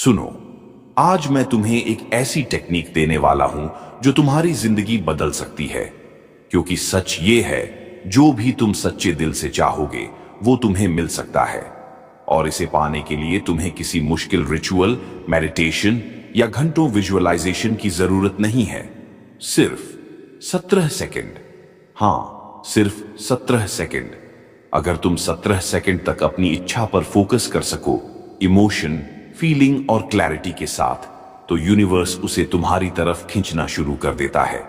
सुनो, आज मैं तुम्हें एक ऐसी टेक्निक देने वाला हूं जो तुम्हारी जिंदगी बदल सकती है। क्योंकि सच ये है, जो भी तुम सच्चे दिल से चाहोगे वो तुम्हें मिल सकता है। और इसे पाने के लिए तुम्हें किसी मुश्किल रिचुअल, मेडिटेशन या घंटों विजुअलाइजेशन की जरूरत नहीं है। सिर्फ 17 सेकंड। हाँ, सिर्फ 17 सेकंड। अगर तुम 17 सेकंड तक अपनी इच्छा पर फोकस कर सको, इमोशन, फीलिंग और क्लैरिटी के साथ, तो यूनिवर्स उसे तुम्हारी तरफ खींचना शुरू कर देता है।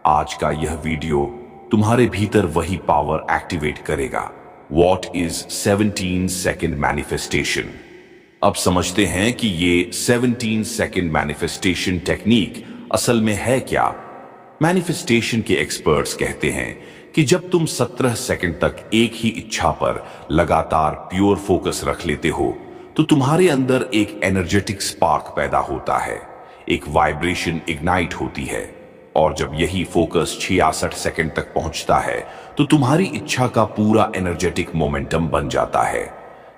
आज का यह वीडियो तुम्हारे भीतर वही पावर एक्टिवेट करेगा। What is 17 second manifestation? अब समझते हैं कि ये 17 सेकंड मैनिफेस्टेशन टेक्निक असल में है क्या। मैनिफेस्टेशन के एक्सपर्ट्स कहते हैं कि जब तुम 17 सेकंड तक एक ही इच्छा पर लगातार प्योर फोकस रख लेते हो, तो तुम्हारे अंदर एक एनर्जेटिक स्पार्क पैदा होता है, एक वाइब्रेशन इग्नाइट होती है। और जब यही फोकस 66 सेकंड तक पहुंचता है, तो तुम्हारी इच्छा का पूरा एनर्जेटिक मोमेंटम बन जाता है।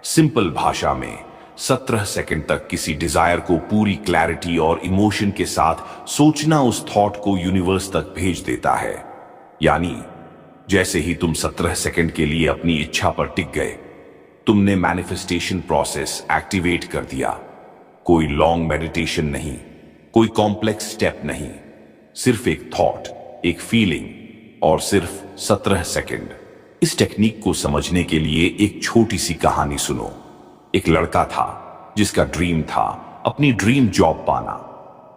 सिंपल भाषा में 17 सेकंड तक किसी डिजायर को पूरी क्लैरिटी और इमोशन के साथ सोचना उस थॉट को यूनिवर्स तक भेज देता है। यानी जैसे ही तुम 17 सेकंड के लिए अपनी इच्छा पर टिक गए, तुमने मैनिफेस्टेशन प्रोसेस एक्टिवेट कर दिया। कोई लॉन्ग मेडिटेशन नहीं, कोई कॉम्प्लेक्स स्टेप नहीं, सिर्फ एक थॉट, एक फीलिंग और सिर्फ 17 सेकंड। इस टेक्निक को समझने के लिए एक छोटी सी कहानी सुनो। एक लड़का था जिसका ड्रीम था अपनी ड्रीम जॉब पाना,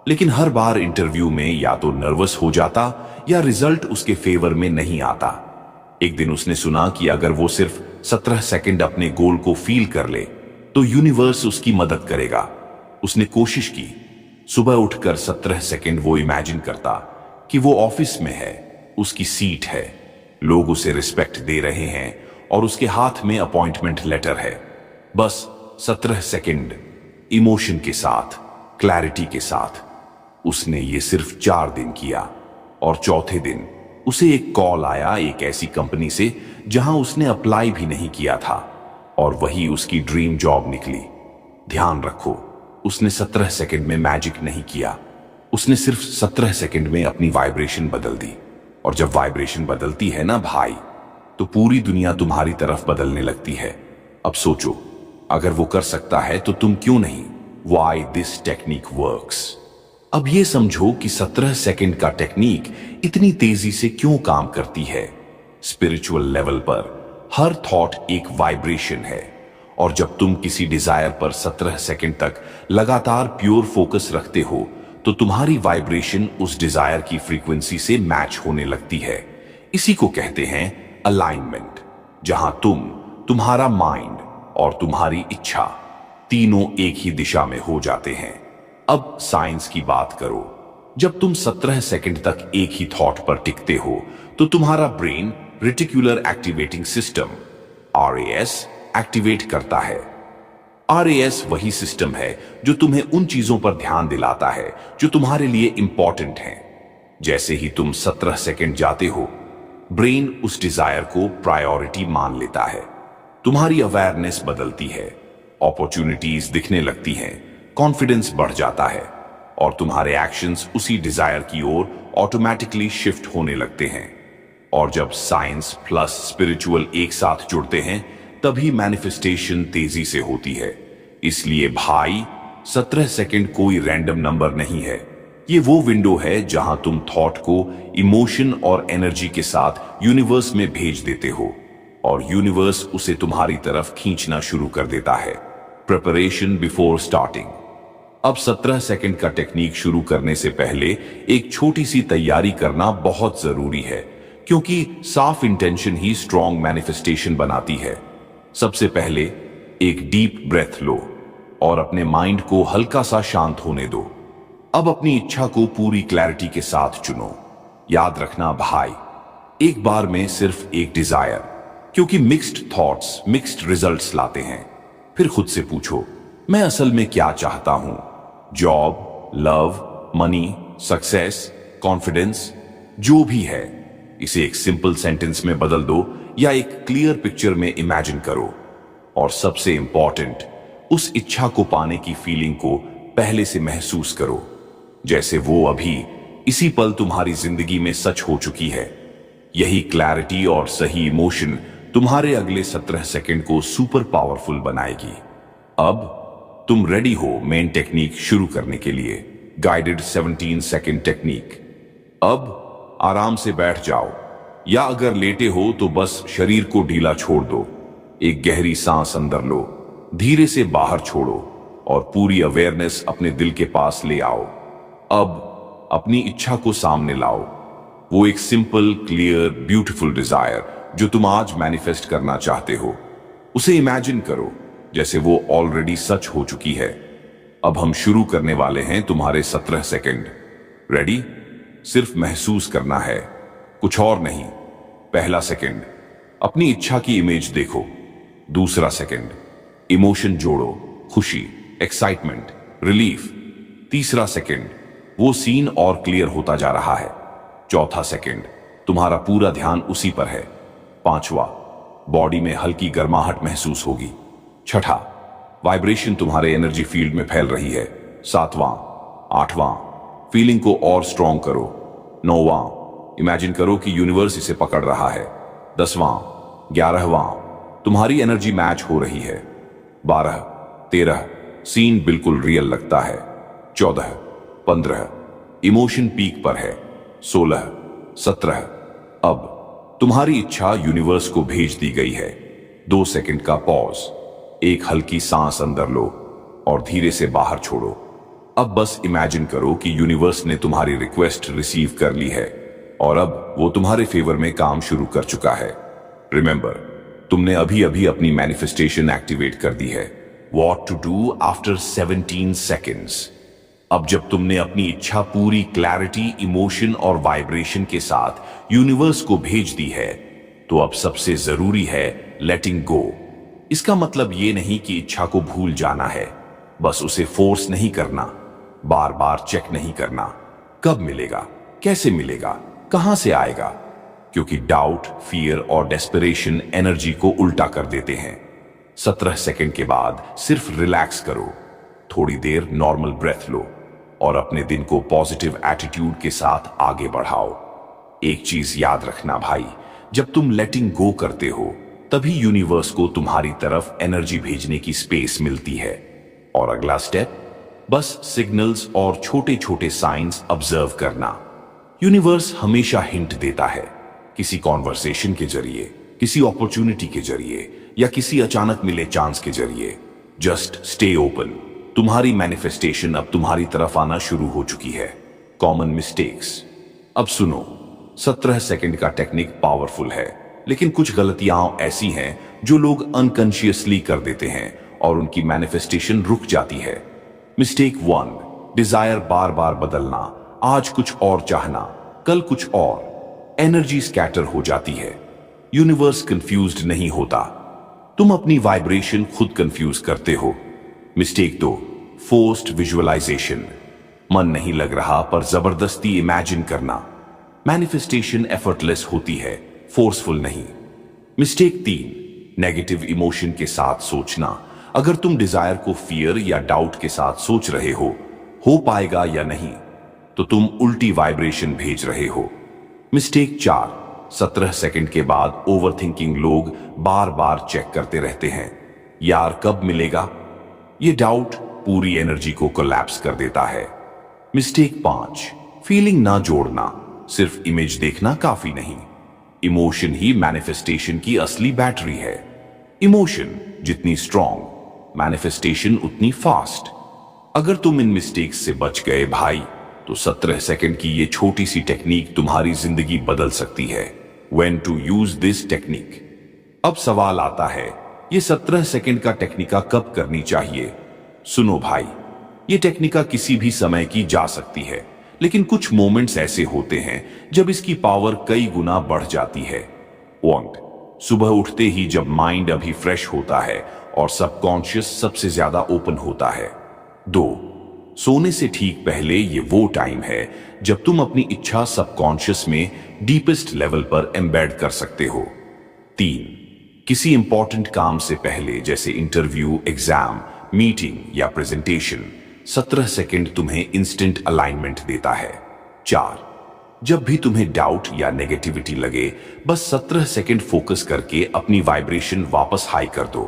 लेकिन हर बार इंटरव्यू में या तो नर्वस हो जाता या रिजल्ट उसके फेवर में नहीं आता। एक दिन उसने सुना कि अगर वो सिर्फ 17 सेकंड अपने गोल को फील कर ले, तो यूनिवर्स उसकी मदद करेगा। उसने कोशिश की। सुबह उठकर 17 सेकंड वो इमेजिन करता कि वो ऑफिस में है, उसकी सीट है, लोग उसे रिस्पेक्ट दे रहे हैं और उसके हाथ में अपॉइंटमेंट लेटर है। बस 17 सेकंड, इमोशन के साथ, क्लैरिटी के साथ। उसने ये सिर्फ 4 दिन किया और चौथे दिन उसे एक कॉल आया एक ऐसी कंपनी से जहां उसने अप्लाई भी नहीं किया था, और वही उसकी ड्रीम जॉब निकली। ध्यान रखो, उसने 17 सेकंड में मैजिक नहीं किया, उसने सिर्फ 17 सेकंड में अपनी वाइब्रेशन बदल दी। और जब वाइब्रेशन बदलती है ना भाई, तो पूरी दुनिया तुम्हारी तरफ बदलने लगती है। अब सोचो, अगर वो कर सकता है तो तुम क्यों नहीं? Why this technique works? अब ये समझो कि 17 सेकंड का टेक्निक इतनी तेजी से क्यों काम करती है। स्पिरिचुअल लेवल पर हर थॉट एक वाइब्रेशन है, और जब तुम किसी डिजायर पर 17 सेकंड तक लगातार प्योर फोकस रखते हो, तो तुम्हारी वाइब्रेशन उस डिजायर की फ्रीक्वेंसी से मैच होने लगती है। इसी को कहते हैं अलाइनमेंट, जहां तुम्हारा माइंड और तुम्हारी इच्छा तीनों एक ही दिशा में हो जाते हैं। अब साइंस की बात करो। जब तुम 17 सेकंड तक एक ही थॉट पर टिकते हो, तो तुम्हारा brain reticular activating system RAS activate करता है। RAS वही सिस्टम है जो तुम्हें उन चीजों पर ध्यान दिलाता है जो तुम्हारे लिए इंपॉर्टेंट हैं। जैसे ही तुम 17 सेकंड जाते हो, ब्रेन उस डिजायर को प्रायोरिटी मान लेता है। तुम्हारी अवेयरनेस बदलती है, अपॉर्चुनिटीज दिखने लगती हैं, कॉन्फिडेंस बढ़ जाता है, और तुम्हारे एक्शंस उसी डिजायर की ओर ऑटोमेटिकली शिफ्ट होने लगते हैं। और जब साइंस प्लस स्पिरिचुअल एक साथ जुड़ते हैं, तभी मैनिफेस्टेशन तेजी से होती है। इसलिए भाई, 17 सेकंड कोई रैंडम नंबर नहीं है। ये वो विंडो है जहां तुम थॉट को इमोशन और एनर्जी के साथ यूनिवर्स में भेज देते हो, और यूनिवर्स उसे तुम्हारी तरफ खींचना शुरू कर देता है। Preparation before starting. अब 17 सेकंड का टेक्निक शुरू करने से पहले एक छोटी सी तैयारी करना बहुत जरूरी है, क्योंकि साफ इंटेंशन ही स्ट्रॉन्ग मैनिफेस्टेशन बनाती है। सबसे पहले एक डीप ब्रेथ लो और अपने माइंड को हल्का सा शांत होने दो। अब अपनी इच्छा को पूरी क्लैरिटी के साथ चुनो। याद रखना भाई, एक बार में सिर्फ एक डिजायर, क्योंकि मिक्स्ड थॉट्स मिक्स्ड रिजल्ट्स लाते हैं। फिर खुद से पूछो, मैं असल में क्या चाहता हूं? Job, love, money, success, confidence, जो भी है, इसे एक सिंपल सेंटेंस में बदल दो या एक क्लियर पिक्चर में इमेजिन करो। और सबसे इंपॉर्टेंट, उस इच्छा को पाने की फीलिंग को पहले से महसूस करो, जैसे वो अभी इसी पल तुम्हारी जिंदगी में सच हो चुकी है। यही क्लैरिटी और सही इमोशन तुम्हारे अगले 17 सेकंड को सुपर पावरफुल बनाएगी। अब तुम रेडी हो मेन टेक्निक शुरू करने के लिए, गाइडेड 17 सेकंड टेक्निक। अब आराम से बैठ जाओ, या अगर लेटे हो तो बस शरीर को ढीला छोड़ दो। एक गहरी सांस अंदर लो, धीरे से बाहर छोड़ो और पूरी अवेयरनेस अपने दिल के पास ले आओ। अब अपनी इच्छा को सामने लाओ, वो एक सिंपल, क्लियर, ब्यूटीफुल डिजायर जो तुम आज मैनिफेस्ट करना चाहते हो। उसे इमेजिन करो जैसे वो ऑलरेडी सच हो चुकी है। अब हम शुरू करने वाले हैं तुम्हारे 17 सेकंड। रेडी? सिर्फ महसूस करना है, कुछ और नहीं। पहला सेकंड, अपनी इच्छा की इमेज देखो। दूसरा सेकंड, इमोशन जोड़ो, खुशी, एक्साइटमेंट, रिलीफ। तीसरा सेकंड, वो सीन और क्लियर होता जा रहा है। चौथा सेकंड, तुम्हारा पूरा ध्यान उसी पर है। पांचवा, बॉडी में हल्की गर्माहट महसूस होगी। छठा, वाइब्रेशन तुम्हारे एनर्जी फील्ड में फैल रही है। सातवां, आठवां, फीलिंग को और स्ट्रॉन्ग करो। नौवां, इमेजिन करो कि यूनिवर्स इसे पकड़ रहा है। 10वां, 11वां, तुम्हारी एनर्जी मैच हो रही है। 12, 13, सीन बिल्कुल रियल लगता है। 14, 15, इमोशन पीक पर है। 16, 17, अब तुम्हारी इच्छा यूनिवर्स को भेज दी गई है। 2 सेकंड का पॉज, एक हल्की सांस अंदर लो और धीरे से बाहर छोड़ो। अब बस इमेजिन करो कि यूनिवर्स ने तुम्हारी रिक्वेस्ट रिसीव कर ली है और अब वो तुम्हारे फेवर में काम शुरू कर चुका है। रिमेंबर, तुमने अभी अभी अपनी मैनिफेस्टेशन एक्टिवेट कर दी है। What to do after 17 seconds? अब जब तुमने अपनी इच्छा पूरी क्लैरिटी, इमोशन और वाइब्रेशन के साथ यूनिवर्स को भेज दी है, तो अब सबसे जरूरी है लेटिंग गो। इसका मतलब ये नहीं कि इच्छा को भूल जाना है, बस उसे फोर्स नहीं करना, बार बार चेक नहीं करना कब मिलेगा, कैसे मिलेगा, कहां से आएगा, क्योंकि डाउट, फियर और डेस्परेशन एनर्जी को उल्टा कर देते हैं। 17 सेकंड के बाद सिर्फ रिलैक्स करो, थोड़ी देर नॉर्मल ब्रेथ लो और अपने दिन को पॉजिटिव एटीट्यूड के साथ आगे बढ़ाओ। एक चीज याद रखना भाई, जब तुम लेटिंग गो करते हो तभी यूनिवर्स को तुम्हारी तरफ एनर्जी भेजने की स्पेस मिलती है। और अगला स्टेप, बस सिग्नल्स और छोटे छोटे साइंस ऑब्जर्व करना। यूनिवर्स हमेशा हिंट देता है, किसी कॉन्वर्सेशन के जरिए, किसी अपॉर्चुनिटी के जरिए या किसी अचानक मिले चांस के जरिए। Just stay open. तुम्हारी मैनिफेस्टेशन अब तुम्हारी तरफ आना शुरू हो चुकी है। Common mistakes. अब सुनो, 17 सेकंड का टेक्निक पावरफुल है, लेकिन कुछ गलतियां ऐसी हैं जो लोग अनकॉन्शियसली कर देते हैं और उनकी मैनिफेस्टेशन रुक जाती है। मिस्टेक 1, डिजायर बार बार बदलना। आज कुछ और चाहना, कल कुछ और। एनर्जी स्कैटर हो जाती है, यूनिवर्स कंफ्यूज्ड नहीं होता, तुम अपनी वाइब्रेशन खुद कंफ्यूज करते हो। Mistake 2, forced visualization. मन नहीं लग रहा पर जबरदस्ती इमेजिन करना। मैनिफेस्टेशन एफर्टलेस होती है, फोर्सफुल नहीं। मिस्टेक 3, नेगेटिव इमोशन के साथ सोचना। अगर तुम डिजायर को फियर या डाउट के साथ सोच रहे हो पाएगा या नहीं, तो तुम उल्टी वाइब्रेशन भेज रहे हो। मिस्टेक 4, 17 सेकंड के बाद ओवरथिंकिंग। लोग बार बार चेक करते रहते हैं, यार कब मिलेगा। ये डाउट पूरी एनर्जी को कोलैप्स कर देता है। मिस्टेक 5, फीलिंग ना जोड़ना। सिर्फ इमेज देखना काफी नहीं, इमोशन ही मैनिफेस्टेशन की असली बैटरी है। इमोशन जितनी स्ट्रॉन्ग, मैनिफेस्टेशन उतनी फास्ट। अगर तुम इन मिस्टेक्स से बच गए भाई, तो 17 सेकंड की ये छोटी सी टेक्निक तुम्हारी जिंदगी बदल सकती है। When to use this technique? अब सवाल आता है, ये 17 सेकंड का टेक्निका कब करनी चाहिए? सुनो भाई, ये टेक्निका किसी भी समय की जा सकती है, लेकिन कुछ मोमेंट्स ऐसे होते हैं जब इसकी पावर कई गुना बढ़ जाती है। 1, सुबह उठते ही जब माइंड अभी फ्रेश होता है और सबकॉन्शियस सबसे ज्यादा ओपन होता है। 2, सोने से ठीक पहले। ये वो टाइम है जब तुम अपनी इच्छा सबकॉन्शियस में डीपेस्ट लेवल पर एम्बेड कर सकते हो। 3, किसी इंपॉर्टेंट काम से पहले, जैसे इंटरव्यू, एग्जाम, मीटिंग या प्रेजेंटेशन 17 सेकंड तुम्हें इंस्टेंट अलाइनमेंट देता है। 4. जब भी तुम्हें डाउट या नेगेटिविटी लगे, बस 17 सेकंड फोकस करके अपनी वाइब्रेशन वापस हाई कर दो।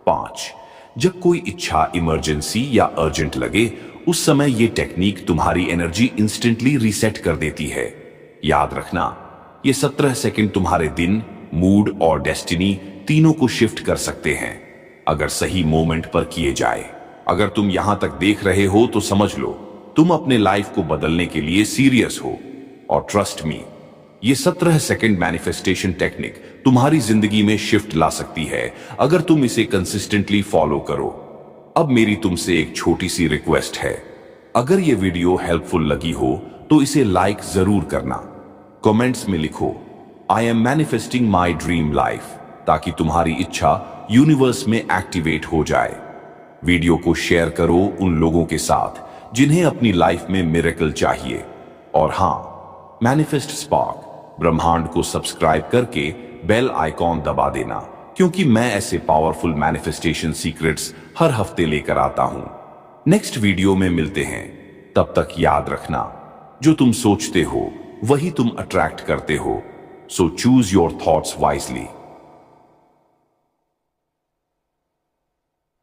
5. जब कोई इच्छा, इमरजेंसी या अर्जेंट लगे, उस समय ये टेक्निक तुम्हारी एनर्जी इंस्टेंटली रीसेट कर देती है। याद रखना, ये 17 सेकंड तुम्हारे दिन, मूड और डेस्टिनी तीनों को शिफ्ट कर सकते हैं, अगर सही मोमेंट पर किए जाए। अगर तुम यहां तक देख रहे हो तो समझ लो तुम अपने लाइफ को बदलने के लिए सीरियस हो। और ट्रस्ट मी, ये 17 सेकंड मैनिफेस्टेशन टेक्निक तुम्हारी जिंदगी में शिफ्ट ला सकती है, अगर तुम इसे कंसिस्टेंटली फॉलो करो। अब मेरी तुमसे एक छोटी सी रिक्वेस्ट है, अगर ये वीडियो हेल्पफुल लगी हो तो इसे लाइक जरूर करना। कमेंट्स में लिखो, I am manifesting my dream life, ताकि तुम्हारी इच्छा यूनिवर्स में एक्टिवेट हो जाए। वीडियो को शेयर करो उन लोगों के साथ जिन्हें अपनी लाइफ में मिरेकल चाहिए। और हां, मैनिफेस्ट स्पार्क ब्रह्मांड को सब्सक्राइब करके बेल आइकॉन दबा देना, क्योंकि मैं ऐसे पावरफुल मैनिफेस्टेशन सीक्रेट्स हर हफ्ते लेकर आता हूं। नेक्स्ट वीडियो में मिलते हैं, तब तक याद रखना, जो तुम सोचते हो वही तुम अट्रैक्ट करते हो। So choose your thoughts wisely.